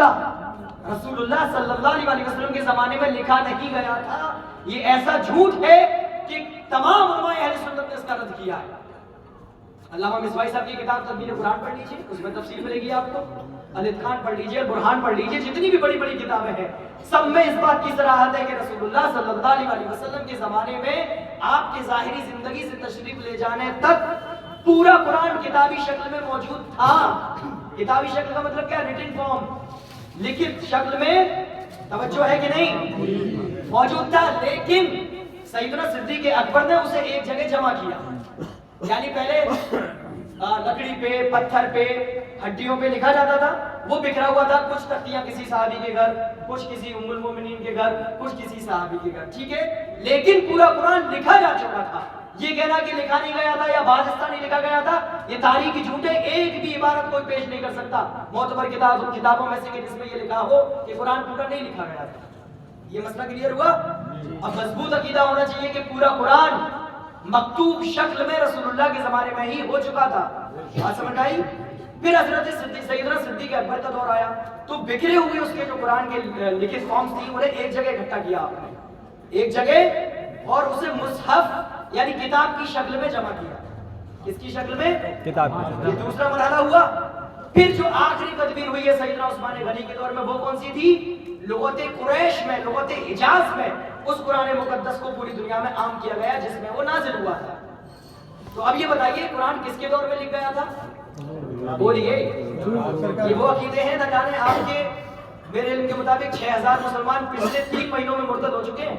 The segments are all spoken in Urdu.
رسول اللہ صلی اللہ علیہ وسلم کے زمانے میں لکھا نہیں گیا تھا، یہ ایسا جھوٹ ہے کہ تمام علماء اہل سنت نے اس کا رد کیا ہے۔ علامہ مصباحی صاحب کی کتاب تدبیر قرآن پڑھ لیجیے، اس میں تفصیل ملے گی آپ کو۔ الاتقان پڑھ لیجیے، البرہان پڑھ لیجیے، جتنی بھی بڑی بڑی کتابیں ہیں سب میں اس بات کی صراحت ہے کہ رسول اللہ صلی اللہ علیہ وسلم کے زمانے میں آپ کی ظاہری زندگی سے تشریف لے جانے تک پورا قرآن کتابی شکل میں موجود تھا۔ کتابی شکل کا مطلب کیا؟ ریٹن فارم، لکھت شکل میں، توجہ ہے کہ نہیں؟ موجود تھا، لیکن سیدنا صدیق اکبر نے اسے ایک جگہ جمع کیا۔ یعنی پہلے لکڑی پہ، پتھر پہ، ہڈیوں پہ لکھا جاتا تھا، وہ بکھرا ہوا تھا، کچھ تختیاں کسی صحابی کے گھر، کچھ کسی ام المومنین کے گھر، کچھ کسی صحابی کے گھر، ٹھیک ہے؟ لیکن پورا قرآن لکھا جا چکا تھا۔ یہ کہنا کہ لکھا نہیں گیا تھا یا بعض حصہ نہیں لکھا گیا تھا، یہ تاریخی جھوٹ ہے، ایک بھی عبارت کوئی پیش نہیں کر سکتا معتبر کتابوں میں سے کہ جس میں یہ لکھا ہو کہ قرآن پورا نہیں لکھا گیا تھا۔ یہ مسئلہ کلیئر ہوا؟ اب مضبوط عقیدہ ہونا چاہیے کہ پورا قرآن مکتوب شکل میں رسول اللہ کے زمانے میں ہی ہو چکا تھا۔ بات سمجھ آئی؟ پھر حضرت سیدنا صدیق اکبر کا دور آیا تو بکھرے ہوئے اس کے جو قرآن کے لکھت فارمز تھی انہیں ایک جگہ اکٹھا کیا آپ نے، ایک جگہ، اور اسے مصحف یعنی کتاب کی شکل میں جمع کیا۔ کس کی شکل میں؟ کتاب کی شکل میں۔ یہ دوسرا مرحلہ ہوا۔ پھر جو آخری تدبیر ہوئی ہے سیدنا عثمان غنی کے دور میں، وہ کون سی تھی؟ لغت قریش میں، لغت حجاز میں اس قرآن مقدس کو پوری دنیا میں عام کیا گیا جس میں وہ نازل ہوا تھا۔ تو اب یہ بتائیے قرآن کس کے دور میں لکھ گیا تھا؟ بولیے، یہ وہ عقیدے ہیں نہ جانے آپ کے، میرے علم کے مطابق 6000 مسلمان پچھلے 3 مہینوں میں مرتد ہو چکے ہیں،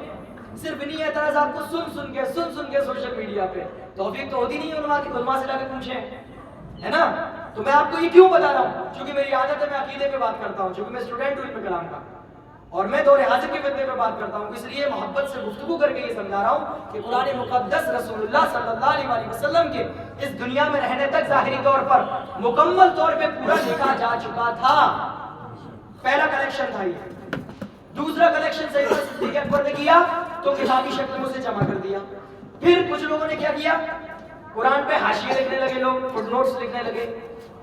صرف انہی اعتراضات کو سن کے سوشل میڈیا پہ۔ توفیق تو ہوتی نہیں ہے علماء سے لا کے پوچھیں، ہے نا؟ تو میں آپ کو یہ کیوں بتا رہا ہوں؟ چونکہ میری عادت ہے میں عقیدے پہ بات کرتا ہوں، چونکہ میں اسٹوڈنٹ ہوں علم کلام کا، اور میں دور حاضر کے فتنے پہ بات کرتا ہوں، اس لیے محبت سے گفتگو کر کے یہ سمجھا رہا ہوں کہ قرآن مقدس رسول اللہ صلی اللہ علیہ وسلم کے اس دنیا میں رہنے تک ظاہری طور پر مکمل طور پہ پورا لکھا جا چکا تھا۔ پہلا کلیکشن تھا یہ۔ دوسرا کلیکشن سیدنا صدیق اکبر نے کیا تو کتابی شکل میں اسے جمع کر دیا۔ پھر کچھ لوگوں نے کیا کیا؟ قرآن پہ حاشیے لکھنے لگے، لوگ فٹ نوٹس لکھنے لگے۔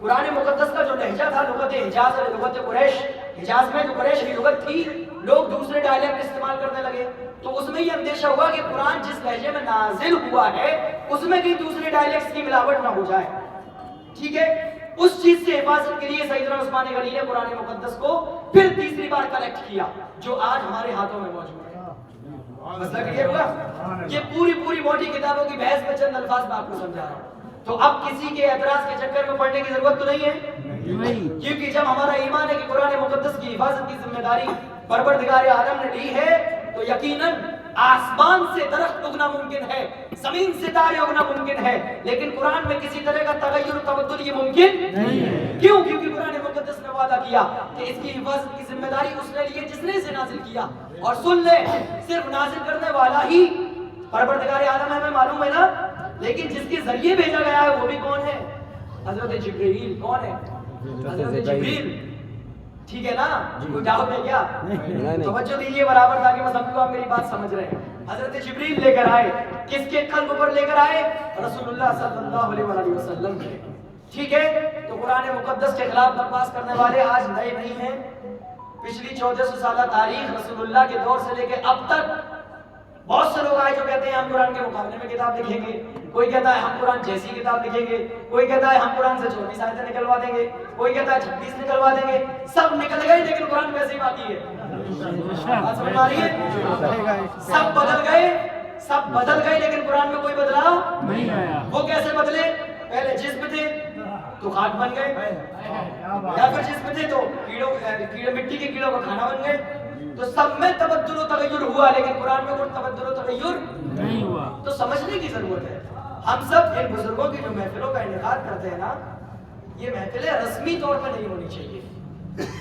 قرآن مقدس کا جو لہجہ تھا لغت حجاز اور لغت قریش، حجاز میں جو قریش کی لغت تھی، لوگ دوسرے ڈائلیکٹ استعمال کرنے لگے، تو اس میں یہ اندیشہ ہوا کہ قرآن جس لہجے میں نازل ہوا ہے اس میں کہیں دوسرے ڈائلیکٹس کی ملاوٹ نہ ہو جائے، ٹھیک ہے؟ اس چیز سے حفاظت کے لیے سیدنا عثمان غنی نے قرآن مقدس کو پھر تیسری بار کلیکٹ کیا، جو آج ہمارے ہاتھوں میں موجود ہے۔ مسئلہ کلیئر ہوا؟ یہ پوری موٹی کتابوں کی بحث میں چند الفاظ میں آپ کو سمجھا رہا ہوں۔ تو اب کسی کے اعتراض کے چکر میں پڑھنے کی ضرورت تو نہیں ہے، کیونکہ جب ہمارا ایمان ہے کہ قرآن مقدس کی حفاظت کی ذمہ داری پروردگار عالم نے لی ہے تو یقیناً آسمان سے درخت اگنا ممکن ہے، زمین سے تارے اگنا ممکن ہے، لیکن قرآن میں کسی طرح کا تغیر و تبدل یہ ممکن نہیں ہے۔ کیوں؟ کیونکہ قرآن مقدس نے وعدہ کیا کہ اس کی حفاظت کی ذمہ داری اس نے لی ہے جس نے اسے نازل کیا۔ اور سن لے، صرف نازل کرنے والا ہی پروردگار عالم ہے، ہمیں معلوم ہے نا، لیکن جس کے ذریعے بھیجا گیا ہے وہ بھی کون ہے؟ حضرت جبرائیل۔ کون ہے؟ حضرت جبرائیل، ٹھیک ہے نا؟ کوئی ڈاؤٹ ہے کیا؟ توجہ دیجیے برابر تاکہ میں سب کو آپ میری بات سمجھ رہے ہیں۔ حضرت جبرائیل لے کر آئے، کس کے قلب پر لے کر آئے؟ رسول اللہ صلی اللہ علیہ وسلم کے، ٹھیک ہے؟ تو قرآن مقدس کے خلاف بکواس کرنے والے آج نئے نہیں ہیں، پچھلی 1400 سالہ تاریخ رسول اللہ کے دور سے لے کے اب تک بہت سے لوگ آئے جو کہتے ہیں ہم قرآن کے مقابلے میں کتاب لکھیں گے، کوئی کہتا ہے ہم قرآن جیسی کتاب لکھیں گے، کوئی کہتا ہے ہم قرآن سے 24 آیتیں نکلوا دیں گے، کوئی کہتا ہے 26 نکلوا دیں گے، سب نکل گئے لیکن قرآن ویسے ہی باقی ہے۔ بات سمجھ آ رہی ہے؟ سب بدل گئے لیکن قرآن میں کوئی بدلاؤ نہیں آیا۔ وہ کیسے بدلے؟ پہلے جسم تھے تو خاک بن گئے، یا پھر جسم تھے تو مٹی کے کیڑوں کا کھانا بن گئے۔ تو سب میں تبدل و تغیر ہوا لیکن قرآن میں کوئی تبدل و تغیر نہیں ہوا۔ تو سمجھنے کی ضرورت ہے۔ ہم سب ان بزرگوں کی جو محفلوں کا انعقاد کرتے ہیں نا، یہ محفلیں رسمی طور پر نہیں ہونی چاہیے،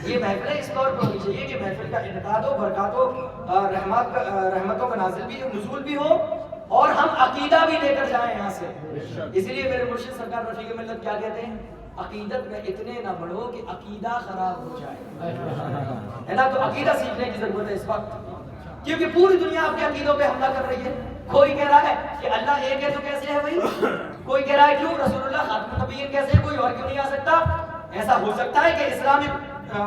یہ محفلیں اس طور پر ہونی چاہیے کہ محفل کا انعقاد ہو، برکات ہو، رحمتوں کا نازل بھی ہو، نزول بھی ہو، اور ہم عقیدہ بھی لے کر جائیں یہاں سے۔ اسی لیے میرے مرشد سرکار رفیق ملت کیا کہتے ہیں؟ عقیدت میں اتنے نہ بڑھو کہ عقیدہ خراب ہو جائے، ہے نا؟ تو عقیدہ سیکھنے کی ضرورت ہے اس وقت، کیونکہ پوری دنیا آپ کے عقیدوں پہ حملہ کر رہی ہے۔ کوئی کہہ رہا ہے کہ اللہ ایک ہے تو کیسے ہے بھائی؟ کوئی کہہ رہا ہے کیوں رسول اللہ خاتم النبیین کیسے ہے، کوئی اور کیوں نہیں آ سکتا؟ ایسا ہو سکتا ہے کہ اسلامک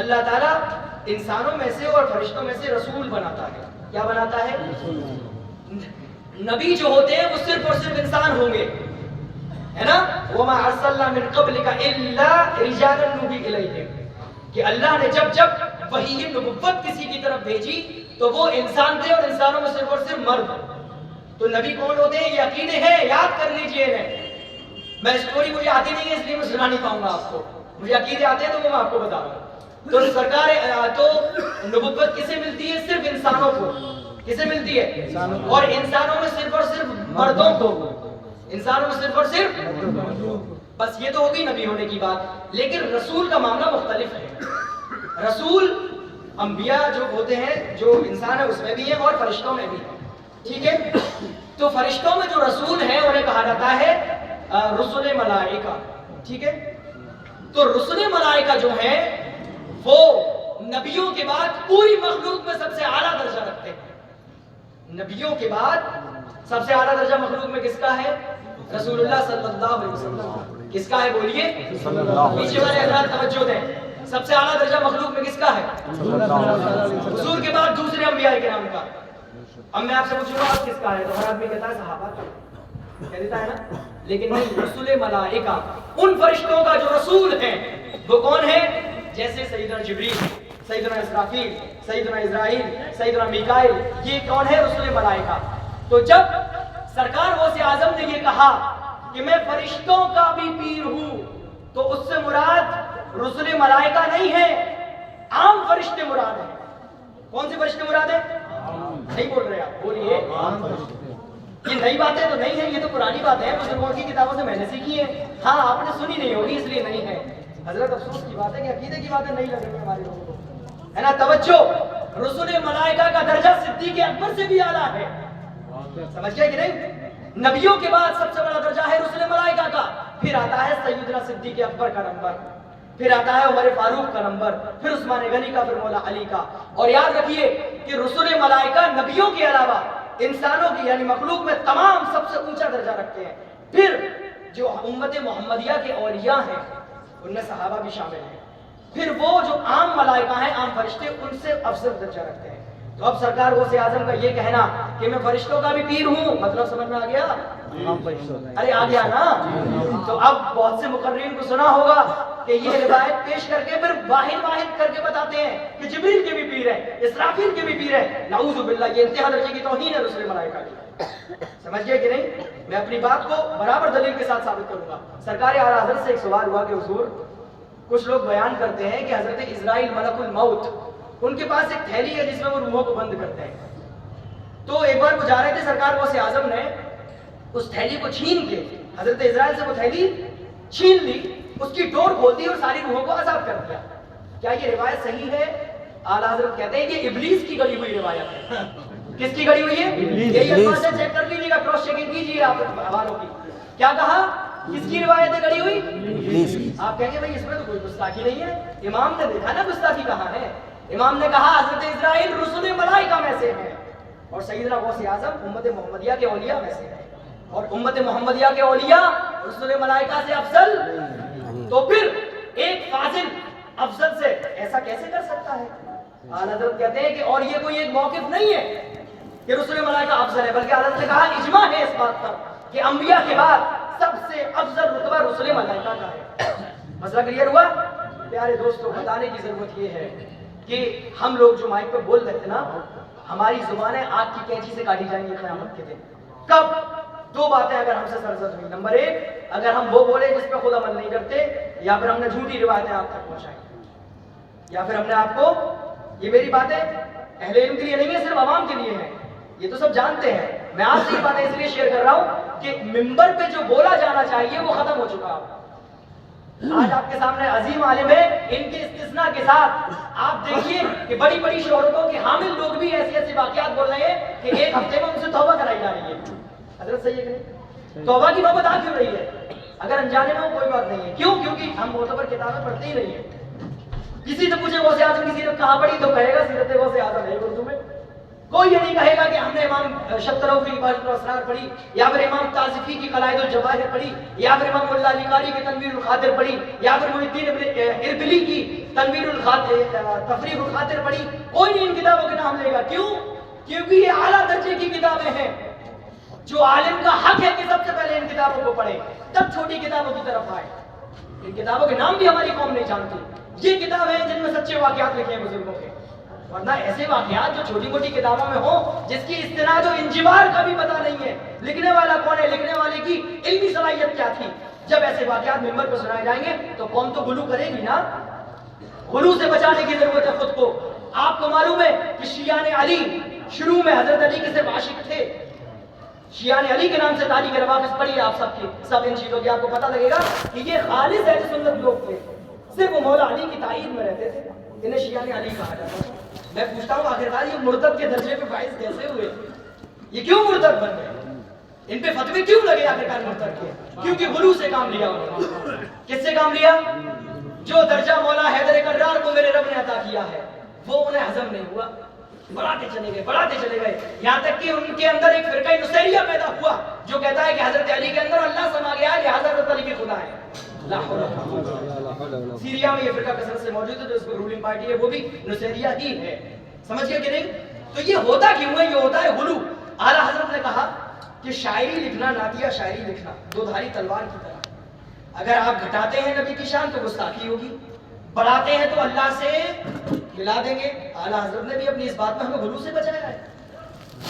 اللہ تعالیٰ انسانوں میں سے اور فرشتوں میں سے رسول بناتا ہے. کیا بناتا ہے؟ نبی جو ہوتے ہیں وہ صرف اور صرف انسان ہوں گے، ہے نا. وَمَا أَرْسَلْنَا مِن قَبْلِكَ إِلَّا رِجَالًا نُوحِي إِلَيْهِمْ، کہ اللہ نے جب وحی نبوت کسی کی طرف بھیجی تو وہ انسان تھے، اور انسانوں میں صرف اور صرف مرد. تو نبی کون ہوتے ہیں؟ یہ عقیدے ہیں، یاد کر لیجئے انہیں. میں اسٹوری مجھے آتی نہیں ہے اس لیے میں سنا نہیں پاؤں گا آپ کو، مجھے عقیدے آتے ہیں تو میں آپ کو بتا دوں. تو سرکار تو نبوت کسے ملتی ہے؟ صرف انسانوں کو. کسے ملتی ہے؟ اور انسانوں میں صرف اور صرف مردوں کو. انسانوں میں صرف اور صرف. بس یہ تو ہوگی نبی ہونے کی بات. لیکن رسول کا معاملہ مختلف ہے. رسول انبیاء جو ہوتے ہیں، جو انسان ہے اس میں بھی ہیں اور فرشتوں میں بھی ہیں. ٹھیک ہے. تو فرشتوں میں جو رسول ہیں انہیں کہا جاتا ہے رسل ملائکہ. ٹھیک ہے. تو رسل ملائکہ جو ہیں وہ نبیوں کے بعد پوری مخلوق میں سب سے اعلیٰ درجہ رکھتے ہیں. نبیوں کے بعد سب سے اعلیٰ درجہ مخلوق میں کس کا ہے؟ رسول اللہ صلی اللہ علیہ وسلم. کس کا ہے بولیے؟ پیچھے والے حضرات توجہ دیں. سب سے اعلیٰ درجہ مخلوق میں کس کا ہے؟ حضور کے بعد دوسرے انبیاء کرام کا. اب میں آپ سے پوچھوں گا اب کس کا ہے؟ تو ہر آدمی کہتا ہے صحابہ کا، کہہ دیتا ہے نا. لیکن نہیں، رسول ملائکہ ان فرشتوں کا جو رسول ہیں وہ کون ہے؟ جیسے سیدنا جبریل، سیدنا اسرافیل، سیدنا اسرائیل، سیدنا میکائیل، یہ کون ہے؟ رسول ملائکہ. تو جب سرکار غوث اعظم نے یہ کہا کہ میں فرشتوں کا بھی پیر ہوں، تو اس سے مراد رسول ملائکہ نہیں ہے، عام فرشتے مراد ہیں. کون سے فرشتے مراد ہیں؟ نہیں بول رہے آپ، بولیے. یہ نئی باتیں تو نہیں ہیں، یہ تو پرانی باتیں ہیں، بزرگوں کی کتابوں سے میں نے سیکھی ہیں. ہاں آپ نے سنی نہیں ہوگی اس لیے نہیں ہے. حضرت افسوس کی بات ہے کہ عقیدے کی باتیں نہیں لگیں گی ہمارے لوگوں کو، ہے نا. توجہ، رسول ملائکہ کا درجہ صدیق اکبر سے بھی اعلیٰ ہے. سمجھ گئے کہ نہیں؟ نبیوں کے بعد سب سے بڑا درجہ ہے رسول ملائکہ کا. پھر آتا ہے سیدنا صدیق اکبر کا نمبر، پھر آتا ہے عمر فاروق کا نمبر، پھر عثمان غنی کا، پھر مولا علی کا. اور یاد رکھیے کہ رسول ملائکہ نبیوں کے علاوہ انسانوں کی یعنی مخلوق میں تمام سب سے اونچا درجہ رکھتے ہیں. پھر جو امت محمدیہ کے اولیاء ہیں ان میں صحابہ بھی شامل ہیں. پھر وہ جو عام ملائکہ ہیں، عام فرشتے، ان سے افضل درجہ رکھتے ہیں. تو اب سرکار غوث اعظم کا یہ کہنا کہ میں فرشتوں کا بھی پیر ہوں، مطلب سمجھ میں آ گیا؟ ارے آ گیا نا. تو اب بہت سے مقررین کو سنا ہوگا کہ یہ روایت پیش کر کے پھر واحد واحد کر کے بتاتے ہیں کہ جبریل کے بھی پیر ہیں، اسرافیل کے بھی پیر ہیں. نعوذ باللہ، یہ انتہا درجے کی توہین ہے رسول ملائکہ کی. سمجھ گئے کہ نہیں؟ میں اپنی بات کو برابر دلیل کے ساتھ ثابت کروں گا. سرکار اعلیٰ حضرت سے ایک سوال ہوا کہ حضور، کچھ لوگ بیان کرتے ہیں کہ حضرت اسرائیل ملک الموت، ان کے پاس ایک تھیلی ہے جس میں وہ روحوں کو بند کرتے ہیں. تو ایک بار وہ جا رہے تھے، سرکار غوث اعظم نے اس تھیلی کو چھین کے حضرت اسرائیل سے وہ تھیلی چھین لی، اس کی ڈور کھول دی اور ساری روحوں کو عذاب کر دیا. کیا یہ روایت صحیح ہے؟ اعلیٰ حضرت کہتے ہیں کہ ابلیس کی گڑی ہوئی روایت ہے. کس کی گڑی ہوئی ہے؟ یہی الفاظ چیک کر لیجیے گا، کراس چیکنگ کیجیے آپ حوالوں کی. کیا کہا؟ کس کی روایت ہے گڑی ہوئی؟ ابلیس کی. آپ کہیں گے بھائی اس میں تو کوئی گستاخی نہیں ہے، امام نے دیکھا نا گستاخی کہاں ہے. امام نے کہا حضرت اسرائیل رسول ملائکہ میں سے ہیں اور سیدنا غوث اعظم امت محمدیہ کے اولیاء میں سے ہیں، اور امت محمدیہ کے اولیاء رسول ملائکہ سے افضل. تو پھر ایک فاضل افضل سے ایسا کیسے کر سکتا ہے؟ اعلیٰ حضرت کہتے ہیں کہ اور یہ کوئی ایک موقف نہیں ہے کہ رسول ملائکہ افضل ہے، بلکہ حضرت نے کہا اجماع ہے اس بات پر کہ انبیاء کے بعد سب سے افضل رتبہ رسول ملائکہ کا ہے. مسئلہ کلیئر ہوا؟ پیارے دوستو، بتانے کی ضرورت یہ ہے کہ ہم لوگ جو مائک پہ بول رہے تھے نا، ہماری زبانیں آگ کی کینچی سے کاٹی جائیں گی قیامت کے دن. کب؟ دو باتیں اگر ہم سے سرزد ہوئی. نمبر ایک، اگر ہم وہ بولے جس پہ خود عمل نہیں کرتے، یا پھر ہم نے جھوٹی روایتیں آپ تک پہنچائیں، یا پھر ہم نے آپ کو، یہ میری باتیں اہل علم کے لیے نہیں ہے، صرف عوام کے لیے ہیں، یہ تو سب جانتے ہیں. میں آپ سے یہ باتیں اس لیے شیئر کر رہا ہوں کہ ممبر پہ جو بولا جانا چاہیے وہ ختم ہو چکا. آج آپ کے سامنے عظیم عالم ہے، ان کے استثناء کے ساتھ آپ دیکھیے کہ بڑی بڑی شہرتوں کے حامل لوگ بھی ایسی ایسی واقعات بول رہے ہیں کہ ایک ہفتے میں ان سے توبہ کرائی جا رہی ہے. حضرت صحیح ہے کہ نہیں؟ توبہ کی نوبت آ کیوں رہی ہے؟ اگر انجانے میں ہو کوئی بات نہیں ہے. کیوں؟ کیونکہ ہم معتبر کتابیں پڑھتے ہی نہیں ہیں. کسی سے پوچھے غوث اعظم کی سیرت کہاں پڑھی تو کہے گا سیرت غوث اعظم ہے اردو میں. کوئی یہ نہیں کہے گا کہ ہم نے امام شطرفی کی بحر الاسرار پڑھی یا پھر امام تازفی کی قلائد الجواہر پڑھی یا پھر امام ملا علی قاری کی تنویر الخاطر پڑھی یا پھر محی الدین ابن اربلی کی تنویر الخاطر تفریح الخاطر پڑھی. کوئی نہیں ان کتابوں کے نام لے گا. کیوں؟ کیونکہ یہ اعلیٰ درجے کی کتابیں ہیں. جو عالم کا حق ہے کہ سب سے پہلے ان کتابوں کو پڑھے تب چھوٹی کتابوں کی طرف آئے. ان کتابوں کے نام بھی ہماری قوم نہیں جانتی. یہ کتابیں ہیں جن میں سچے واقعات لکھے ہیں بزرگوں کے, ورنہ ایسے واقعات جو چھوٹی موٹی کتابوں میں ہوں جس کی استناد و انجبار کا بھی پتہ نہیں ہے, لکھنے والا کون ہے, لکھنے والے کی علمی صلاحیت کیا تھی. جب ایسے واقعات ممبر پر سنائے جائیں گے تو قوم تو غلو کرے گی نا. غلو سے بچانے کی ضرورت ہے خود کو. آپ کو معلوم ہے کہ شیعان علی شروع میں حضرت علی کے صرف عاشق تھے. شیعان علی کے نام سے تاریخ روافظ پڑھی آپ سب ان چیزوں کی آپ کو پتہ لگے گا کہ یہ خالص اہل سنت لوگ تھے. صرف وہ مولا علی کی تائید میں رہتے تھے. انہیں شیعان علی کہا جاتا ہے. میں پوچھتا ہوں آخرکار یہ مرتد کے درجے پہ فائز کیسے ہوئے؟ یہ کیوں مرتد بن گئے؟ ان پہ فتوے کیوں لگے آخرکار مرتد کے؟ کیونکہ غلو سے کام لیا انہوں نے. کس سے کام لیا؟ جو درجہ مولا حیدر کرار کو میرے رب نے عطا کیا ہے وہ انہیں ہضم نہیں ہوا. بڑھاتے چلے گئے یہاں تک کہ ان کے اندر ایک فرقہ نصیریہ پیدا ہوا جو کہتا ہے کہ حضرت علی کے اندر اللہ سما گیا ہے لہذا حضرت علی بھی خدا ہے. سیریا میں یہ فرقہ کثرت سے موجود ہے جو اس کو رولنگ پارٹی ہے وہ بھی نصیریہ ہی ہے. سمجھ گئے کہ نہیں؟ تو یہ ہوتا کیوں ہے؟ یہ ہوتا ہے غلو. اعلیٰ حضرت نے کہا کہ شاعری لکھنا نعتیہ شاعری لکھنا دو دھاری تلوار کی طرح. اگر آپ گھٹاتے ہیں نبی کی شان تو گستاخی ہوگی, بڑھاتے ہیں تو اللہ سے ملا دیں گے. اعلیٰ حضرت نے بھی اپنی اس بات میں ہمیں غلو سے بچایا ہے.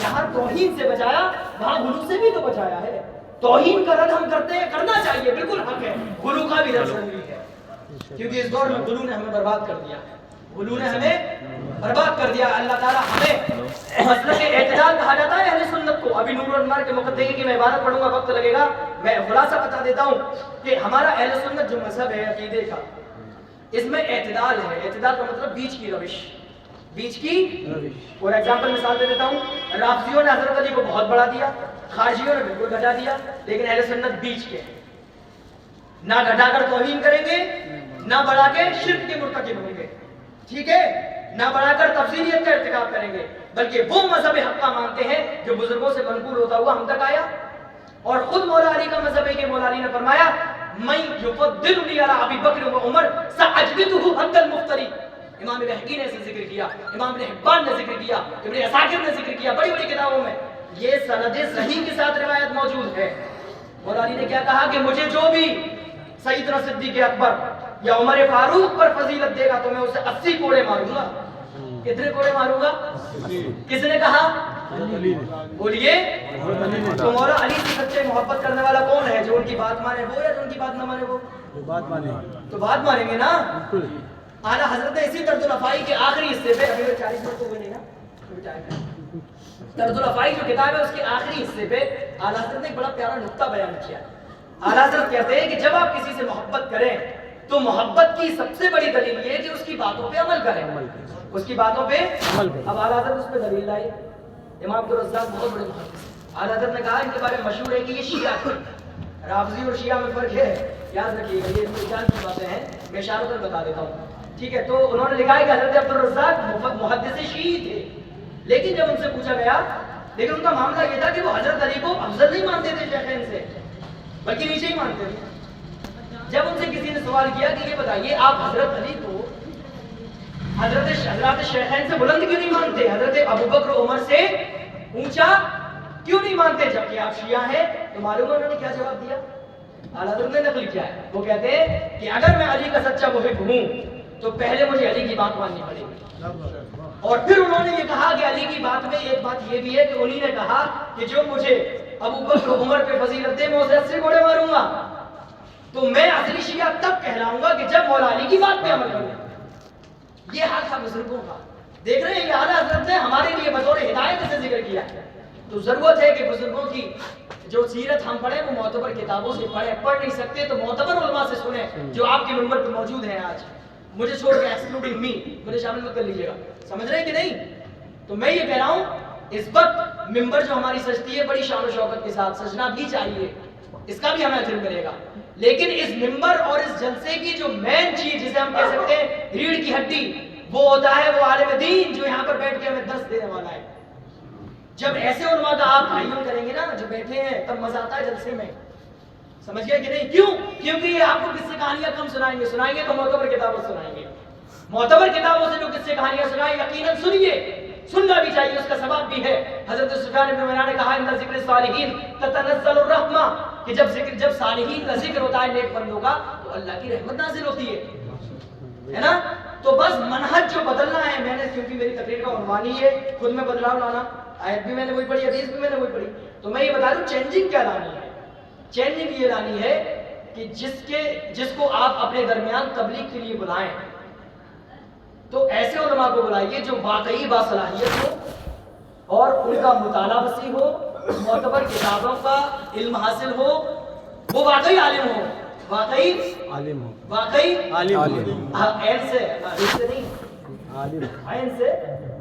جہاں توہین سے بچایا وہاں غلو سے بھی تو بچایا ہے. توہین کا رد ہم کرتے ہیں, کرنا چاہیے, بالکل حق ہے. غلو کا بھی رد ضروری ہے کیونکہ اس دور میں غلو نے ہمیں برباد کر دیا. غلو نے ہمیں برباد کر دیا. اللہ تعالیٰ ہمیں مسلک اعتدال کہا جاتا ہے اہل سنت کو. ابھی نور الانوار کے مقدمے کی میں عبارت پڑھوں گا, وقت لگے گا. میں خلاصہ بتا دیتا ہوں کہ ہمارا اہل سنت جو مذہب ہے عقیدے کا اس میں اعتدال ہے. اعتدال کا مطلب بیچ کی روش. بیچ کی اور ایگزامپل مثال دے دیتا ہوں. رافضیوں نے حضرت علی کو بہت بڑھا دیا, خارجیوں نے بالکل گھٹا دیا, لیکن اہل سنت بیچ کے نہ گھٹا کر توہین کریں گے نہ بڑھا کے شرک کے مرتکب ہوں گے. ٹھیک ہے, نہ بڑھا کر تفصیلیت کا ارتکاب کریں گے, بلکہ وہ مذہب حق مانتے ہیں جو بزرگوں سے منقول ہوتا ہوا ہم تک آیا. اور خود مولا علی کا مذہب ہے کہ مولا علی نے فرمایا میں یفضلنی علی ابی بکر و عمر ساجلدہ حد المفتری. امام بہقی نے اسے ذکر کیا, امام ابن حبان نے ذکر کیا, ابن عساکر نے ذکر کیا, بڑی بڑی کتابوں میں یہ سند صحیح کے ساتھ روایت موجود ہے. مولا علی نے کیا کہا کہ مجھے جو بھی سیدنا صدیق اکبر یا عمر فاروق پر فضیلت دے گا تو میں اسے 80 کوڑے ماروں گا. کتنے کوڑے ماروں گا؟ کس نے کہا؟ بولیے. تو مولا علی سے سچے محبت کرنے والا کون ہے؟ جو ان کی بات مانے وہ یا جو ان کی بات نہ مانے وہ؟ تو بات مانیں گے نا. اعلیٰ حضرت نے اسی طرز الافائی کے آخری حصے پہ, ابھی 40 منٹ تو ہوئے نہیں نا, طرز الافائی جو کتاب ہے اس کے آخری حصے پہ اعلیٰ حضرت نے ایک بڑا پیارا نقطہ بیان کیا. اعلیٰ حضرت کہتے ہیں کہ جب آپ کسی سے محبت کریں تو محبت کی سب سے بڑی دلیل یہ ہے کہ اس کی باتوں پہ عمل کریں. اس کی باتوں پہ اب اعلیٰ حضرت اس پہ دلیل لائے. امام عبدالرزاق بہت بڑے محدث ہیں. اعلیٰ حضرت نے کہا ان کے بارے میں مشہور ہے کہ یہ شیعہ تھے. رافضی اور شیعہ میں فرق ہے, یاد رکھیے گا, یہ جان کی باتیں ہیں, میں اشارتاً بتا دیتا ہوں. ٹھیک ہے, تو انہوں نے لکھا ہے کہ حضرت عبدالرزاق محدث شیعی تھے, لیکن جب ان سے پوچھا گیا, لیکن ان کا معاملہ یہ تھا کہ وہ حضرت علی کو افضل نہیں مانتے تھے شیخین سے, بلکہ نیچے ہی مانتے تھے. جب ان سے کسی نے سوال کیا کہ یہ بتائیے آپ حضرت علی کو حضرت شیخین سے بلند کیوں نہیں مانتے, حضرت ابوبکر و عمر سے اونچا کیوں نہیں مانتے جبکہ آپ شیعہ ہیں؟ تو معلوم ہے انہوں نے کیا جواب دیا؟ اعلیٰ حضرت نے نقل کیا ہے. وہ کہتے ہیں کہ اگر میں علی کا سچا محب ہوں تو پہلے مجھے علی کی بات ماننی پڑے گی. اور پھر انہوں نے یہ کہا کہ علی کی بات میں ایک بات یہ بھی ہے کہ انہی نے کہا کہ جو مجھے ابوبکر و عمر پہ فضیلت دے میں اسے 80 کوڑے ماروں گا. تو میں اصلی شیعہ تب کہلاؤں گا کہ جب مولا علی کی بات پہ عمل کروں. یہ حال تھا بزرگوں کا. دیکھ رہے ہیں یہ اعلیٰ حضرت نے ہمارے لیے بطور ہدایت سے ذکر کیا. تو ضرورت ہے کہ بزرگوں کی جو سیرت ہم پڑھیں وہ معتبر کتابوں سے پڑھیں. پڑھ نہیں سکتے تو معتبر علماء سے سنیں جو آپ کے منبر پہ موجود ہیں آج. مجھے چھوڑ کے ایکسکلوڈنگ می مجھے شامل مت کر لیجیے گا. سمجھ رہے ہیں کہ نہیں؟ تو میں یہ کہہ رہا ہوں اس وقت منبر جو ہماری سجتی ہے بڑی شان و شوکت کے ساتھ سجنا بھی چاہیے, اس کا بھی ہمیں اجر ملے گا. لیکن اس منبر اور اس جلسے کی جو مین چیز جسے ہم کہہ سکتے ہیں ریڑھ کی ہڈی, وہ ہوتا ہے وہ عالم دین جو یہاں پر بیٹھ کے ہمیں درس دینے والا ہے. جب ایسے علماء کا آپ تعین کریں گے نا، جب بیٹھے ہیں تب مزہ آتا ہے جلسے میں، سمجھ گئے کہ نہیں؟ کیوں؟ کیونکہ یہ آپ کو قصے کہانیاں کم سنائیں گے تو معتبر کتابوں سنائیں گے. معتبر کتابوں سے جو قصے کہانیاں سنائیں یقیناً سنیے، سننا بھی چاہیے، اس کا ثواب بھی ہے. حضرت سفیان بن عیینہ نے کہا ان ذکر الصالحین تتنزل الرحمہ، کہ جب صالحین کا ذکر ہوتا ہے نیک بندوں کا تو اللہ کی رحمت نازل ہوتی ہے نا. تو بس منہج جو بدلنا ہے، میں نے کیونکہ میری تقریر کا عنوان ہی ہے خود میں بدلاؤ لانا، آیت بھی میں نے وہی پڑھی، حدیث بھی میں نے وہی پڑھی، تو میں یہ بتا دوں چینجنگ کیا لانی ہے. چینجنگ یہ لانی ہے کہ جس کو آپ اپنے درمیان تبلیغ کے لیے بلائیں تو ایسے علماء کو بلائیے جو واقعی باصلاحیت ہو اور ان کا مطالعہ وسیع ہو، معتبر کتابوں کا علم حاصل ہو، وہ واقعی عالم ہو، واقعی عالم ہو، واقعی عالم عین سے نہیں، عین سے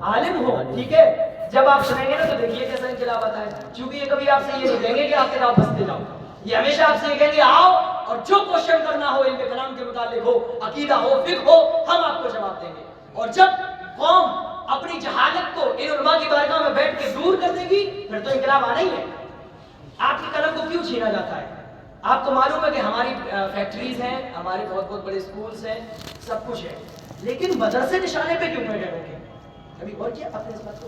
عالم ہو. ٹھیک ہے، جب آپ سنیں گے نا تو دیکھیے کیسا انقلاب آتا ہے. چونکہ یہ کبھی آپ سے یہ نہیں کہیں گے کہ آپ کتاب پڑھتے جاؤ، یہ ہمیشہ آپ سے یہ کہیں گے آؤ اور جو کوشچن کرنا ہو علم کلام کے متعلق ہو، عقیدہ ہو، فقہ ہو، ہم آپ کو جواب دیں گے. اور جب قوم اپنی جہالت کو ان علماء کی بارگاہ میں بیٹھ کے دور کر دے گی پھر تو انقلاب آنا ہی ہے. آپ کی قلم کو کیوں چھینا جاتا ہے؟ آپ کو معلوم ہے کہ ہماری فیکٹریز ہیں، ہمارے بہت بڑے اسکولز ہیں، سب کچھ ہے، لیکن مدرسے نشانے پہ کیوں بیٹھے ہوئے ہیں؟ کبھی غور کیا آپ نے اس بات کو؟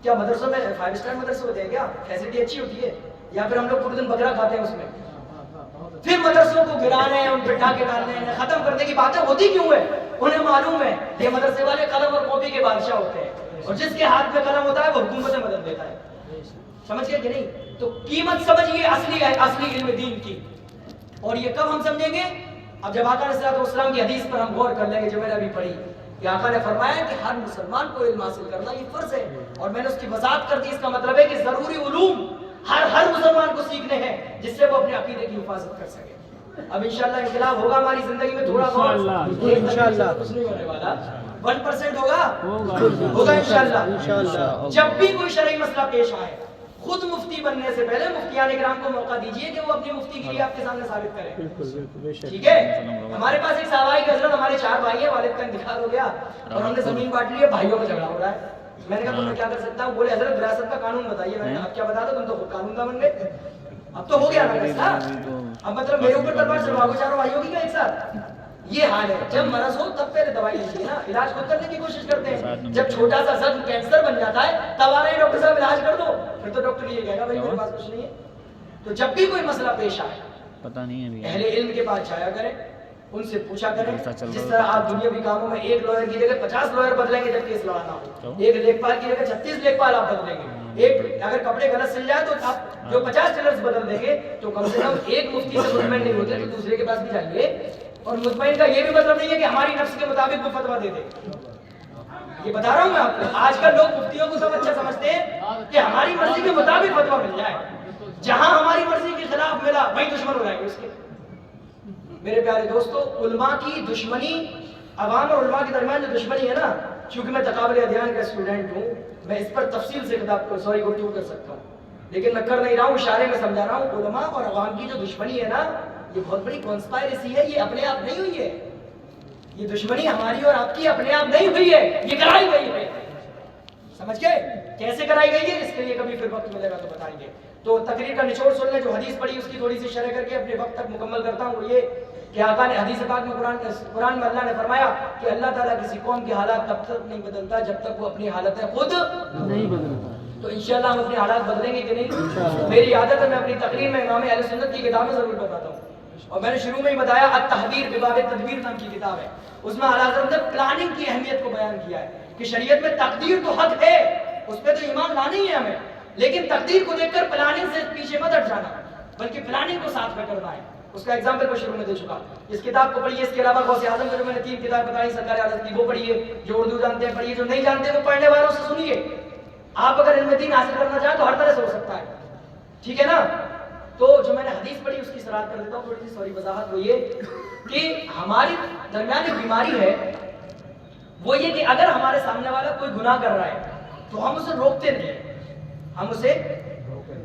کیا مدرسوں میں 5 اسٹار مدرسے ہوتے ہیں؟ کیا فیسلٹی اچھی ہوتی ہے؟ یا پھر ہم لوگ پورے دن بکرا کھاتے ہیں اس میں؟ پھر مدرسوں کو گرانے، ان پہ ڈاکے ڈالنے، ختم کرنے کی باتیں ہوتی کیوں ہے؟ انہیں معلوم ہے یہ مدرسے والے قلم اور کاپی کے بادشاہ ہوتے ہیں، اور جس کے ہاتھ میں قلم ہوتا ہے وہ حکومتیں مدد دیتا ہے. سمجھ گئے کہ نہیں؟ تو قیمت سمجھیے اصلی علم دین کی. اور یہ کب ہم سمجھیں گے؟ اب جب آقا علیہ السلام کی حدیث پر ہم غور کر لیں گے جو میں نے ابھی پڑھی کہ آقا نے فرمایا کہ ہر مسلمان کو علم حاصل کرنا یہ فرض ہے، اور میں نے اس کی وضاحت کر دی. اس کا مطلب ہے کہ ضروری علوم ہر مسلمان کو سیکھنے ہیں جس سے وہ اپنے عقیدے کی حفاظت کر سکے. اب انشاءاللہ انقلاب ہوگا ہماری زندگی میں، تھوڑا انشاءاللہ کچھ نہیں ہونے والا، 1% ہوگا انشاءاللہ. جب بھی کوئی شرعی مسئلہ پیش آئے خود مفتی بننے سے پہلے مفتیان کرام کو موقع دیجئے کہ وہ اپنی مفتی کی آپ کے سامنے ثابت کریں. ٹھیک ہے، ہمارے پاس ایک صحابہ کی حضرت، ہمارے 4 بھائی ہیں، والد کا انتقال ہو گیا اور ہم نے زمین بانٹ لی ہے، بھائیوں میں جھگڑا ہو رہا ہے. میں نے کہا تو میں کیا کر سکتا ہوں؟ بولے حضرت وراثت کا قانون بتائیے. میں نے کہا اب کیا بتا دو، تم تو خود قانون دان بن گئے. اب تو ہو گیا نا فیصلہ، اب مطلب میرے اوپر تلوار چلواؤ 4 بھائیوں کی کا ایک ساتھ. یہ حال ہے. جب مرض ہو تب پہلے دوائی لیجیے نا، علاج خود کرنے کی کوشش کرتے ہیں. جب چھوٹا سا زخم کینسر بن جاتا ہے تب آ رہے ہیں ڈاکٹر صاحب علاج کر دو، پھر تو ڈاکٹر یہ کہے گا بھائی میرے پاس کچھ نہیں ہے. تو جب بھی کوئی مسئلہ پیش آئے پتہ نہیں ہے، اہل علم کے پاس جایا کریں، ان سے پوچھا کریں. جس طرح آپ دنیاوی کاموں میں ایک لوئر کی جگہ 50 لوئر بدلیں گے جب کیس لڑانا ہو، ایک لیکپال کی جگہ 36 لیکپال آپ بدلیں گے. ایک اگر کپڑے غلط سل جائے تو آپ جو 50 ٹیلرز بدل دیں گے تو کم سے کم ایک مفتی سے مطمئن نہیں ہوتے تو دوسرے کے پاس بھی جائیے. اور مطمئن کا یہ بھی مطلب نہیں ہے کہ ہماری نفس کے مطابق وہ فتویٰ دے دے. یہ بتا رہا ہوں میں آپ کو، آج کل لوگ مفتیوں کو سب اچھا سمجھتے ہیں کہ ہماری مرضی کے مطابق فتویٰ مل جائے. جہاں ہماری مرضی کے خلاف ملا وہیں دشمن ہو جائیں گے اس کے. میرے پیارے دوستو، علماء کی دشمنی، عوام اور علماء کے درمیان جو دشمنی ہے نا، چونکہ میں تقابل ادیان کا اسٹوڈنٹ ہوں، میں اس پر تفصیل سے گفتگو کر سکتا ہوں، لیکن میں کر نہیں رہا ہوں، اشارے میں سمجھا رہا ہوں. علماء اور عوام کی جو دشمنی ہے نا، یہ بہت بڑی کانسپائریسی ہے. یہ اپنے آپ نہیں ہوئی ہے، یہ دشمنی ہماری اور آپ کی اپنے آپ نہیں ہوئی ہے، یہ کرائی گئی ہے. سمجھ گئے کیسے کرائی گئی ہے؟ اس کے لیے کبھی پھر وقت ملے گا تو بتائیں گے. تو تقریر کا نچوڑ سن لیں، جو حدیث پڑھی اس کی تھوڑی سی شرح کر کے اپنے وقت تک مکمل کرتا ہوں. وہ یہ کہ آقا نے حدیث پاک میں قرآن میں اللہ نے فرمایا کہ اللہ تعالیٰ کسی قوم کی حالات تب تک نہیں بدلتا جب تک وہ اپنی حالتیں خود نہیں بدلتا. تو انشاءاللہ ہم اپنے حالات بدلیں گے کہ نہیں؟ میری عادت ہے میں اپنی تقریر میں امام اہل سنت کی کتابیں ضرور بتاتا ہوں، اور میں نے شروع میں ہی بتایا التحذیر بباب تدبیر نام کی کتاب ہے. اس میں اعلیٰ حضرت نے پلاننگ کی اہمیت کو بیان کیا ہے کہ شریعت میں تقدیر تو حق ہے، اس پہ تو ایمان لانا ہی ہے ہمیں، لیکن تقدیر کو دیکھ کر پلاننگ سے پیچھے مت ہٹ جانا، بلکہ پلاننگ کو ساتھ میں کرنا ہے. اس کا ایگزامپل میں شروع میں دے چکا. اس کتاب کو پڑھیے. اس کے علاوہ غوث اعظم جو میں نے 3 کتاب بتائی سرکار اعظم کی، وہ پڑھیے. جو اردو جانتے ہیں پڑھیے، جو نہیں جانتے وہ پڑھنے والوں سے سنیے. آپ اگر علم دین حاصل کرنا چاہیں تو ہر طرح سے ہو سکتا ہے، ٹھیک ہے نا. تو جو میں نے حدیث پڑھی اس کی صراحت کر دیتا ہوں تھوڑی سی وضاحت. وہ یہ کہ ہماری درمیان ایک بیماری ہے، وہ یہ کہ اگر ہمارے سامنے والا کوئی گناہ کر رہا ہے تو ہم اسے روکتے نہیں، ہم اسے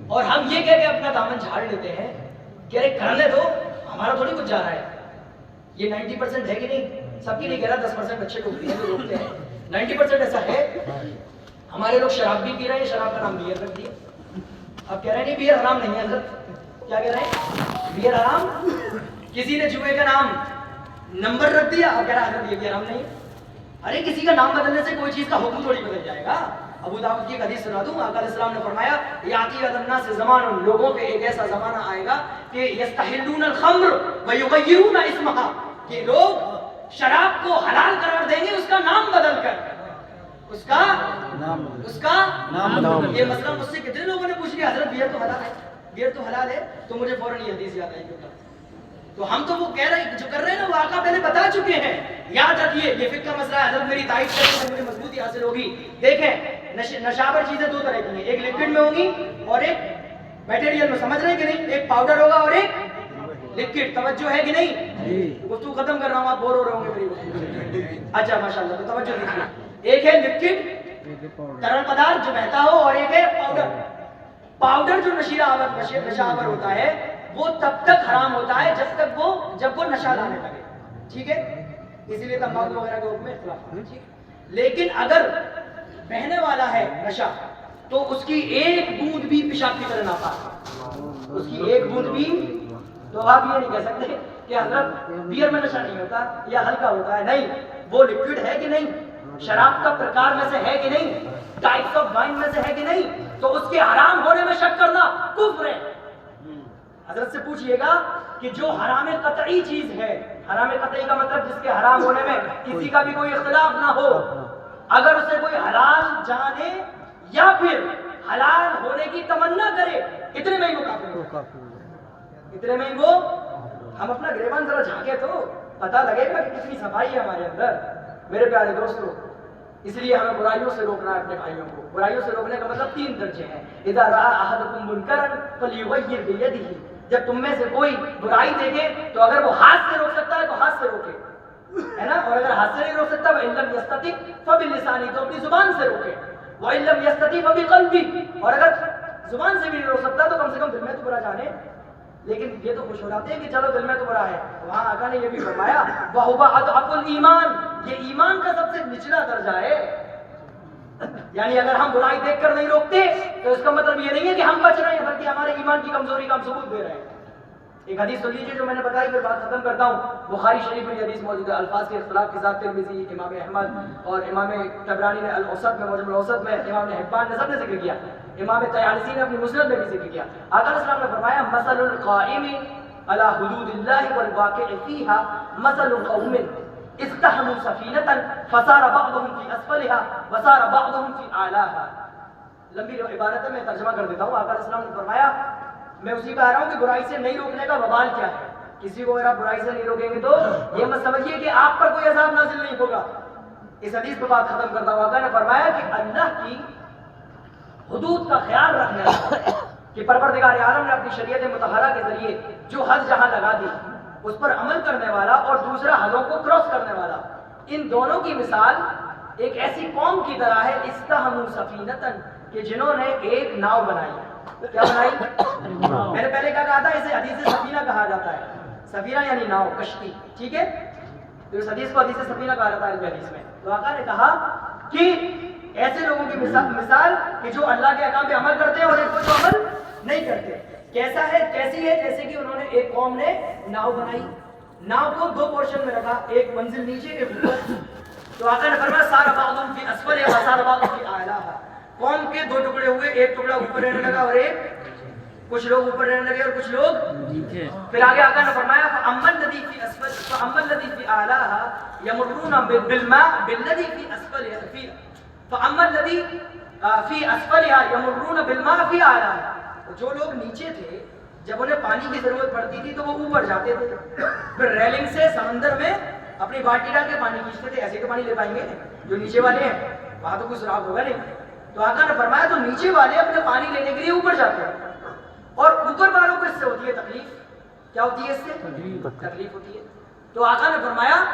اور ہم یہ کہہ کے اپنا دامن جھاڑ لیتے ہیں کہ ارے کرنے دو، ہمارا تھوڑی کچھ جا رہا ہے. یہ 90% ہے کہ نہیں؟ سب کی نہیں کہہ رہا، 10% اچھے لوگ بھی ہیں جو روکتے ہیں. 90% ایسا ہے. ہمارے لوگ شراب بھی پی رہے ہیں، شراب کا نام بیئر رکھ دیا. اب کہہ رہے ہیں نہیں بیئر حرام نہیں ہے حضرت. کیا کہہ رہے ہیں؟ بیئر حرام. کسی نے جوئے کا نام نمبر رکھ دیا، اب کہہ رہا ہے حضرت یہ بھی حرام نہیں ہے. ارے کسی کا نام بدلنے سے کوئی چیز کا حکم تھوڑی بدل جائے گا. ابو داؤد کی ایک حدیث سنا دوں. آقا علیہ السلام نے فرمایا یاتی علی الناس زمان، لوگوں پہ ایک ایسا زمانہ آئے گا کہ یستحلون الخمر ویغیرون اسمها، کہ لوگ شراب کو حلال قرار دیں گے اس کا نام بدل کر. اس کا نام. یہ مسئلہ مجھ سے کتنے لوگوں نے پوچھ لیا حضرت بیئر تو حلال ہے، بیئر تو حلال ہے، تو مجھے فوراً یہ حدیث یاد آئی. تو ہم تو وہ کہہ رہے ہیں جو کر رہے ہیں نا وہ آقا پہلے بتا چکے ہیں. یاد رکھیے یہ فقہ کا مسئلہ ہے. حضرت میری تائید کرنے سے مجھے مضبوطی حاصل ہوگی. دیکھیں نشاور چیزیں دو طرح کی ہیں، ایک لکوڈ میں ہوگی اور ایک میٹیریل میں. سمجھ رہے ہیں کہ نہیں؟ ایک پاؤڈر ہوگا اور ایک لکوڈ. توجہ ہے کہ نہیں؟ گفتگو ختم کر رہا ہوں، آپ بور ہو رہے ہوں گے میری گفتگو. اچھا ماشاءاللہ، تو توجہ دیجیے. ایک ہے لکوڈ ترل پدارتھ جو بہتا ہو، اور ایک ہے پاؤڈر. پاؤڈر جو نشاور ہوتا ہے وہ تب تک حرام ہوتا ہے جب وہ نشہ لانے لگے. ٹھیک ہے؟ اسی لیے تمباکو وغیرہ کے حکم میں اختلاف ہے. لیکن اگر بہنے والا ہے نشہ تو اس کی ایک بوند بھی پیشاب کی طرح ناپاک. اس کی ایک بوند بھی. تو آپ یہ نہیں کہہ سکتے کہ حضرت بیئر میں نشہ نہیں ہوتا یا ہلکا ہوتا ہے. نہیں، وہ لکوڈ ہے کہ نہیں، شراب کا پرکار میں سے ہے کہ نہیں، ٹائپس آف وائن میں سے ہے کہ نہیں، تو اس کے حرام ہونے میں شک کرنا کفر ہے. حضرت سے پوچھئے گا کہ جو حرام قطعی چیز ہے، حرام قطعی کا مطلب جس کے حرام ہونے میں کسی کا بھی کوئی اختلاف نہ ہو، اگر اسے کوئی حلال جانے یا پھر حلال ہونے کی تمنا کرے، اتنے میں ہی وہ کافر ہے. اتنے میں ہی وہ. ہم اپنا گریبان ذرا جھانکے تو پتہ لگے گا کہ کتنی صفائی ہے ہمارے اندر. میرے پیارے دوستو، اس لیے ہمیں برائیوں سے روکنا ہے اپنے بھائیوں کو. برائیوں سے روکنے کا مطلب 3 درجے ہیں. اذا رأى احدكم منکرا فلیغیر بیدہ، جب تم میں سے کوئی برائی دیکھے تو اگر وہ ہاتھ سے روک سکتا ہے تو ہاتھ سے روکے، ہے نا. اور اگر ہاتھ سے نہیں روک سکتا وَإِن لَمْ يَسْتَطِعْ فَبِلِسَانِهِ، تو اپنی زبان سے روکے. وَإِن لَمْ يَسْتَطِعْ فَبِقَلْبِهِ، اور اگر زبان سے بھی نہیں روک سکتا تو کم سے کم دل میں تو برا جانے. لیکن یہ تو خوش ہو جاتے ہیں کہ چلو دل میں تو برا ہے. وہاں آقا نے یہ بھی فرمایا وَهُوَ أَضْعَفُ الْإِيمَانِ، یہ ایمان کا سب سے نچلا درجہ ہے. یعنی اگر ہم برائی دیکھ کر نہیں روکتے تو اس کا مطلب یہ نہیں ہے کہ ہم بچ رہے ہیں، بلکہ ہمارے ایمان کی کمزوری کا ہم ثبوت دے رہے ہیں. ایک حدیث سن لیجیے جو میں نے بتائی، پھر بات ختم کرتا ہوں. بخاری شریف میں یہ حدیث موجود ہے، الفاظ کے اختلاف کے ساتھ ترمذی، امام احمد اور امام طبرانی نے الاوسط میں، معجم الاوسط میں، امام حبان نے سب نے ذکر کیا، امام طیالسی نے اپنی مسند میں بھی ذکر کیا. آقا علیہ السلام نے فرمایا مثل القائم علی حدود اللہ والواقع فیہا مثل قوم استحموا سفینة فصار بعضهم فی اسفلها وصار بعضهم فی اعلاها. لمبی عبارت ہے، میں ترجمہ کر دیتا ہوں. آقا علیہ السلام نے فرمایا، میں اسی پہ آ رہا ہوں کہ برائی سے نہیں روکنے کا وبال کیا ہے. کسی کو اگر آپ برائی سے نہیں روکیں گے تو یہ مت سمجھیے کہ آپ پر کوئی عذاب نازل نہیں ہوگا. اس حدیث پہ بات ختم کرتا ہوں. آقا نے فرمایا کہ اللہ کی حدود کا خیال رکھنے والا، کہ پروردگار عالم نے اپنی شریعت مطہرہ کے ذریعے جو حد جہاں لگا دی اس پر عمل کرنے والا اور دوسرا حدوں کو کراس کرنے والا، ان دونوں کی مثال ایک ایسی قوم کی طرح ہے استحموا سفینۃ، کہ جنہوں نے ایک ناؤ بنائی. کیا بنائی؟ میں نے پہلے کیا کہا تھا، اسے حدیث سفینہ کہا جاتا ہے. سفینہ یعنی ناؤ، کشتی. ٹھیک ہے، تو اس حدیث کو حدیث سفینہ کہا جاتا ہے اس حدیث میں. تو آقا نے کہا کہ ایسے لوگوں کی مثال کہ جو اللہ کے احکام پہ عمل کرتے ہیں اور ایک کو جو عمل نہیں کرتے. کیسا ہے؟ کیسی ہے؟ جیسے کہ انہوں نے، ایک قوم نے ناؤ بنائی، ناؤ کو 2 پورشن میں رکھا، ایک منزل نیچے ایک اوپر. تو آقا نے فرمایا سارا بعضهم فی اسفلها وسارا بعضهم فی اعلاها. قوم کے 2 ٹکڑے ہوئے، ایک ٹکڑا اوپر رہنے لگا اور ایک، کچھ لوگ اوپر رہنے لگے اور کچھ لوگ نیچے. پھر آگے آقا نے فرمایا فاما الذی فی اسفل فاما الذی فی اعلاها یمرون بالماء بالذی فی اسفلها فاما الذی فی اسفلها یمرون بالماء فی اعلاها. جو لوگ نیچے تھے جب انہیں پانی کی ضرورت پڑتی تھی تو وہ اوپر جاتے تھے، پھر ریلنگ سے سمندر میں اپنی باٹی ڈال کے پانی کھینچتے تھے. ایسے تو پانی لے پائیں گے جو نیچے والے ہیں، وہاں تو کوئی سراغ ہوگا نہیں. تو آقا نے فرمایا تو نیچے والے اپنے پانی لینے کے لیے اوپر جاتے ہیں، اور اوپر والوں کو اس سے ہوتی ہے تکلیف. کیا ہوتی ہے اس سے؟ تکلیف ہوتی ہے. تو آقا نے فرمایا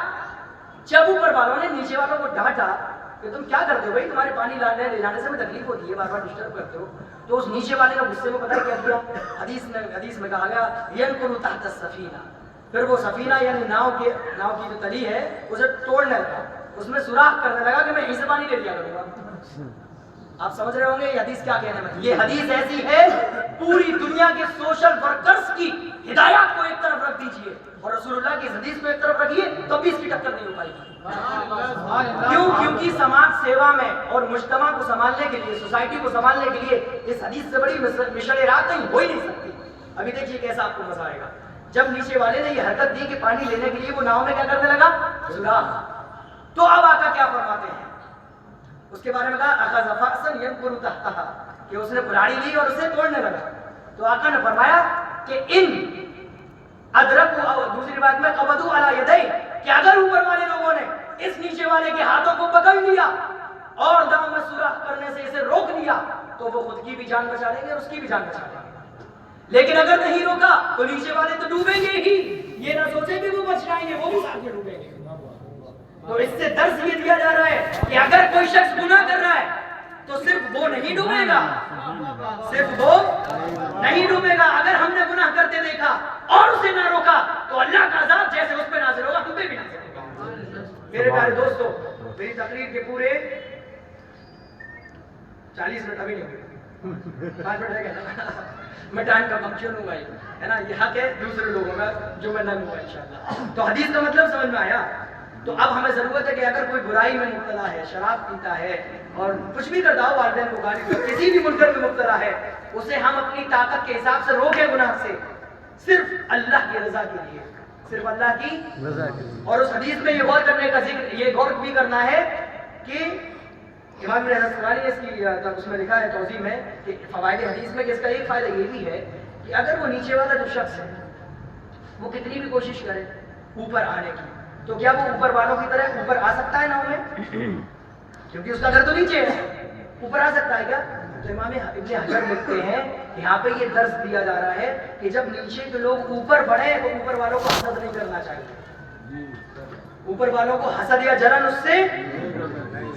جب اوپر والوں نے نیچے والوں کو ڈانٹا کہ تم کیا کرتے ہو بھائی، تمہارے پانی لانے لے جانے سے بھی تکلیف ہوتی ہے، بار بار ڈسٹرب کرتے ہو. تو اس نیچے والے نے غصے میں پتہ کیا کیا، حدیث میں کہا گیا ینقر تحت السفینہ. پھر وہ سفینہ یعنی ناؤ کی جو تلی ہے اسے توڑنے لگا، اس میں سوراخ کرنے لگا کہ میں یہیں سے پانی لے لیا کروں گا. آپ سمجھ رہے ہوں گے یہ حدیث کیا کہنے میں؟ یہ حدیث ایسی ہے پوری دنیا کے سوشل ورکرز کی ہدایات کو ایک طرف رکھ دیجئے اور رسول اللہ کی حدیث کو ایک طرف رکھیے تب بھی اس کی ٹکر نہیں ہو پائے گی. کیوں؟ کیونکہ سماج سیوا میں اور مجتمع کو سنبھالنے کے لیے، سوسائٹی کو سنبھالنے کے لیے اس حدیث سے بڑی مشعل راہ کہیں ہو ہی نہیں سکتی. ابھی دیکھیے کیسا آپ کو مزہ آئے گا. جب نیچے والے نے یہ حرکت دی کہ پانی لینے کے لیے وہ ناؤ میں کیا کرنے لگا؟ سوراخ. تو اب آقا کیا فرماتے ہیں؟ اس کے بارے میں کہا اخذ فأسا ينقر تحتها، کہ اس نے کلاڑی لی اور اسے توڑنے لگا. تو آقا نے فرمایا کہ ان ادرکوا، اور دوسری بات میں قبضوا علی یدی، کہ اگر اوپر والے لوگوں نے اس نیچے والے کے ہاتھوں کو پکڑ لیا اور دم میں سوراخ کرنے سے اسے روک لیا تو وہ خود کی بھی جان بچا لیں گے اور اس کی بھی جان بچا لیں گے. لیکن اگر نہیں روکا تو نیچے والے تو ڈوبیں گے ہی. یہ نہ سوچیں کہ وہ بچ جائیں گے، وہ بھی ساتھ میں ڈوبیں گے. تو اس سے درس یہ دیا جا رہا ہے کہ اگر کوئی شخص گناہ کر رہا ہے تو صرف وہ نہیں ڈوبے گا، صرف وہ نہیں ڈوبے گا. اگر ہم نے گناہ کرتے دیکھا اور اسے نہ روکا تو اللہ کا عذاب جیسے اس پہ نازل ہوگا ہم پہ بھی نازل ہوگا. میرے پیارے دوستو، میری تقریر کے پورے 40 منٹ ابھی نہیں ہوئے، 5 منٹ رہ گئے. میں ٹائم کا فنکشن ہوں بھائی، ہے نا، یہ حق ہے دوسرے لوگوں کا جو میں نہ ہوں انشاءاللہ. تو حدیث کا مطلب سمجھ میں آیا. تو اب ہمیں ضرورت ہے کہ اگر کوئی برائی میں مبتلا ہے، شراب پیتا ہے اور کچھ بھی کرتا ہو، والدین کو گالی دیتا، کسی بھی منکر میں مبتلا ہے، اسے ہم اپنی طاقت کے حساب سے روکیں گناہ سے، صرف اللہ کی رضا کے لیے، صرف اللہ کی رضا کے لیے. اور اس حدیث میں یہ غور کرنے کا ذکر، یہ غور بھی کرنا ہے کہ امام ابن حسن نے اس کی اس میں لکھا ہے توضیح میں کہ فوائد حدیث میں کہ اس کا ایک فائدہ یہ بھی ہے کہ اگر وہ نیچے والا جو شخص ہے وہ کتنی بھی کوشش کرے اوپر آنے کی، تو کیا وہ اوپر والوں کی طرح اوپر آ سکتا ہے ناؤ میں؟ کیونکہ اس کا گھر تو نیچے ہے، اوپر آ سکتا ہے کیا؟ تو امام ابن حجر لکھتے ہیں کہ یہاں پہ یہ درس دیا جا رہا ہے کہ جب نیچے کے لوگ اوپر بڑھیں تو اوپر والوں کو حسد نہیں کرنا چاہیے. اوپر والوں کو حسد یا جلن اس سے،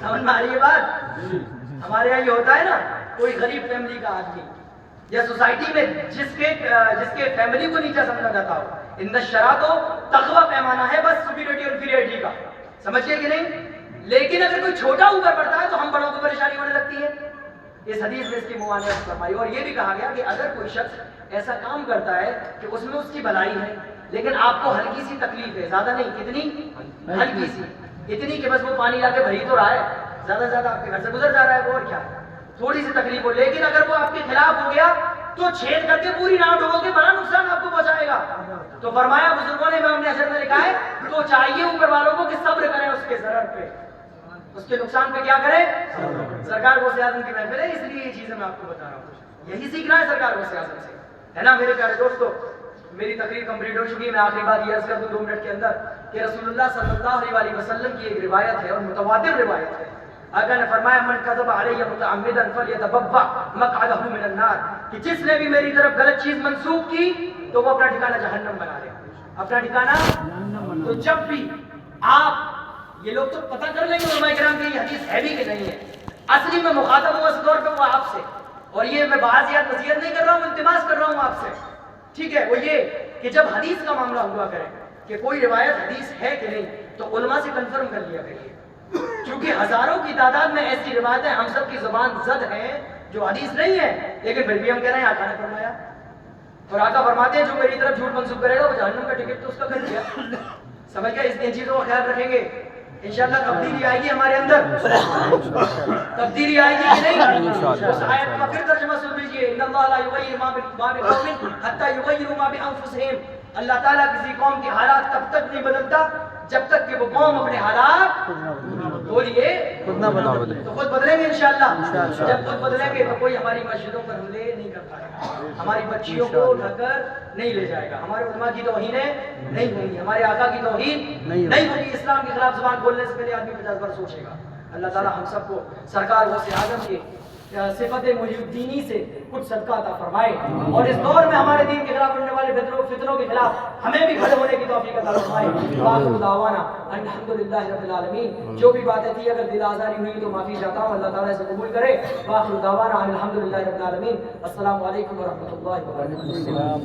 سمجھ میں آ رہی ہے بات؟ ہمارے یہاں یہ ہوتا ہے نا، کوئی غریب فیملی کا آدمی یا سوسائٹی میں جس کے فیملی کو نیچا سمجھا جاتا ہو، ان الشرع تو تقوی پیمانہ ہے بس سپیریورٹی اور انفیریورٹی کا، سمجھیے کہ نہیں؟ لیکن اگر کوئی چھوٹا اوپر پڑتا ہے تو ہم بڑوں کو پریشانی ہونے لگتی ہے. اس حدیث میں اس کی ممانعت فرمائی. اور یہ بھی کہا گیا کہ اگر کوئی شخص ایسا کام کرتا ہے کہ اس میں اس کی بھلائی ہے لیکن آپ کو ہلکی سی تکلیف ہے، زیادہ نہیں، کتنی ہلکی سی، اتنی کہ بس وہ پانی لا کے بھری تو رہا ہے، زیادہ زیادہ آپ کے گھر سے گزر جا رہا ہے، وہ اور کیا ہے، تھوڑی سی تکلیف ہو، لیکن اگر وہ آپ کے خلاف ہو گیا تو چھید کر کے پوری ناؤ ڈوبو کے بڑا نقصان آپ کو پہنچائے گا. تو فرمایا بزرگوں نے، امام نے اثر میں لکھا ہے، تو چاہیے اوپر والوں کو کہ صبر کریں اس کے ضرر پہ، اس کے نقصان پہ کیا کریں؟ سرکار غوث اعظم کی محفل ہے، اس لیے یہ چیزیں میں آپ کو بتا رہا ہوں. یہی سیکھنا ہے سرکار غوث اعظم سے، ہے نا میرے پیارے دوستو. میری تقریر کمپلیٹ ہو چکی ہے. میں آخری بات یہ عرض کر دوں 2 منٹ کے اندر کہ رسول اللہ صلی اللہ علیہ وسلم کی ایک روایت ہے اور متواتر روایت ہے. آقا نے فرمایا من کذب علی متعمدا فلیتبوأ مقعدہ من النار، کہ جس نے بھی میری طرف غلط چیز منسوب کی تو وہ اپنا ٹھکانہ جہنم بنا لے، اپنا ٹھکانہ. تو جب بھی آپ، یہ لوگ تو پتہ کر لیں گے علماء کرام کہ یہ حدیث ہے بھی کہ نہیں ہے، اصلی میں مخاطب ہوں اس دور پہ وہ آپ سے، اور یہ میں بحث یا نصیحت نہیں کر رہا ہوں، التماس کر رہا ہوں آپ سے، ٹھیک ہے؟ وہ یہ کہ جب حدیث کا معاملہ ہوا کرے کہ کوئی روایت حدیث ہے کہ نہیں تو علماء سے کنفرم کر لیا کریے، کیونکہ ہزاروں کی تعداد میں ایسی روایتیں ہم سب کی زبان زد ہیں جو حدیث نہیں ہے، لیکن پھر بھی ہم کہہ رہے ہیں آقا نے فرمایا. اور آقا فرماتے ہیں جو میری طرف جھوٹ منسوب کرے گا وہ جہنم کا ٹکٹ تو اس کا کٹ گیا. سمجھ گئے؟ ان چیزوں کا خیال رکھیں گے، انشاءاللہ تبدیلی آئے گی ہمارے اندر. تبدیلی آئے گی کہ نہیں؟ اس آیت کا پھر ترجمہ سن لیجیے، ان اللہ لا یغیر ما بقوم حتی یغیروا ما بانفسہم. اللہ تعالیٰ کسی قوم کے حالات تب تک نہیں بدلتا جب تک کہ وہ قوم اپنے حالات بولیے خود نہ بدلے. تو خود بدلیں گے انشاءاللہ. جب خود بدلیں گے تو کوئی ہماری مسجدوں پر حملے نہیں کر پائے گا، ہماری بچیوں کو اٹھا کر نہیں لے جائے گا، ہمارے علماء کی توہینیں نہیں ہوں گی، ہمارے آقا کی توہین نہیں ہوگی. اسلام کے خلاف زبان بولنے سے پہلے آدمی 50 بار سوچے گا. اللہ تعالیٰ ہم سب کو سرکار غوث اعظم کے صفت محی الدینی سے کچھ صدقہ عطا فرمائے، اور اس دور میں ہمارے دین کے خلاف اڑنے والے فتنوں کے خلاف ہمیں بھی کھڑے ہونے کی توفیق عطا فرمائے. وآخر دعوانا الحمدللہ رب العالمین. جو بھی باتیں تھی اگر دل آزاری ہوئی تو معافی چاہتا ہوں، اللہ تعالیٰ سے قبول کرے. وآخر دعوانا الحمدللہ رب العالمین. السلام علیکم ورحمۃ اللہ وبرکاتہ.